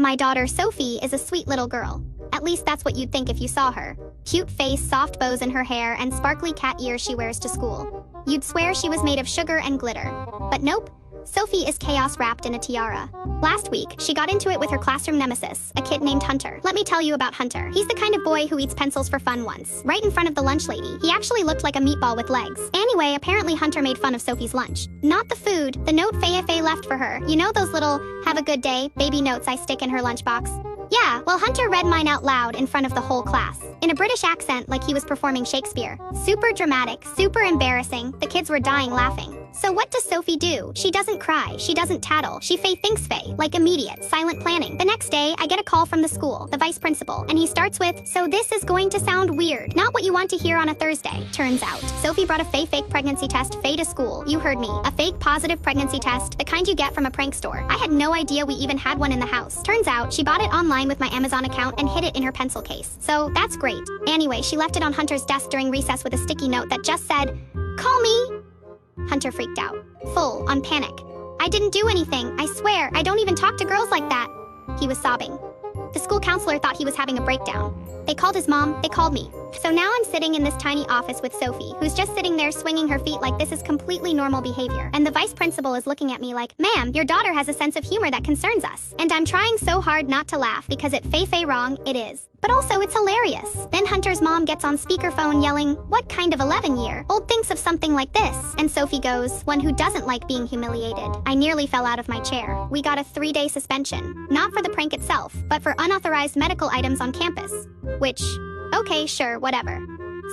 My daughter Sophie is a sweet little girl. At least that's what you'd think if you saw her. Cute face, soft bows in her hair, and sparkly cat ears she wears to school. You'd swear she was made of sugar and glitter. But nope, Sophie is chaos wrapped in a tiara. Last week, she got into it with her classroom nemesis, a kid named Hunter. Let me tell you about Hunter. He's the kind of boy who eats pencils for fun once, right in front of the lunch lady. He actually looked like a meatball with legs. Anyway, apparently Hunter made fun of Sophie's lunch. Not the food, the note Faye left for her. You know those little, have a good day, baby notes I stick in her lunchbox? Yeah, well, Hunter read mine out loud in front of the whole class, in a British accent like he was performing Shakespeare. Super dramatic, super embarrassing. The kids were dying laughing. So what does Sophie do? She doesn't cry, she doesn't tattle, she thinks like immediate, silent planning. The next day, I get a call from the school, the vice principal, and he starts with, so this is going to sound weird. Not what you want to hear on a Thursday. Turns out, Sophie brought a fake pregnancy test to school. You heard me. A fake positive pregnancy test, the kind you get from a prank store. I had no idea we even had one in the house. Turns out, she bought it online with my Amazon account and hid it in her pencil case. So, that's great. Anyway, she left it on Hunter's desk during recess with a sticky note that just said, call me. Hunter freaked out, full on panic. I didn't do anything, I swear, I don't even talk to girls like that. He was sobbing. The school counselor thought he was having a breakdown. They called his mom, they called me. So now I'm sitting in this tiny office with Sophie, who's just sitting there swinging her feet like this is completely normal behavior. And the vice principal is looking at me like, ma'am, your daughter has a sense of humor that concerns us. And I'm trying so hard not to laugh because it Faye wrong, it is. But also it's hilarious. Then Hunter's mom gets on speakerphone yelling, what kind of 11-year-old thinks of something like this? And Sophie goes, one who doesn't like being humiliated. I nearly fell out of my chair. We got a 3-day suspension. Not for the prank itself, but for unauthorized medical items on campus. Which, okay, sure, whatever.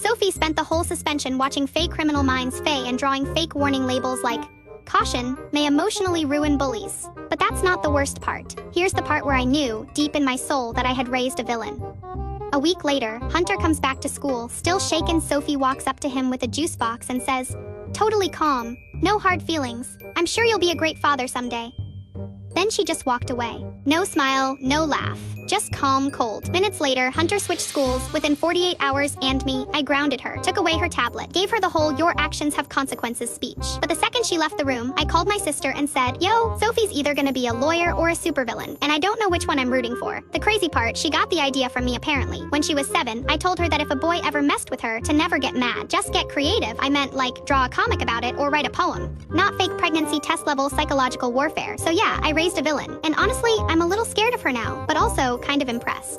Sophie spent the whole suspension watching fake Criminal Minds Faye and drawing fake warning labels like, caution, may emotionally ruin bullies. But that's not the worst part. Here's the part where I knew, deep in my soul, that I had raised a villain. A week later, Hunter comes back to school, still shaken. Sophie walks up to him with a juice box and says, totally calm, no hard feelings. I'm sure you'll be a great father someday. Then she just walked away. No smile, no laugh. Just calm, cold. Minutes later, Hunter switched schools. Within 48 hours, and me, I grounded her, took away her tablet, gave her the whole your actions have consequences speech. But the second she left the room, I called my sister and said, yo, Sophie's either gonna be a lawyer or a supervillain, and I don't know which one I'm rooting for. The crazy part, she got the idea from me apparently. When she was 7, I told her that if a boy ever messed with her, to never get mad, just get creative. I meant like, draw a comic about it or write a poem. Not fake pregnancy test level psychological warfare. So yeah, I raised a villain. And honestly, I'm a little scared of her now, but also kind of impressed.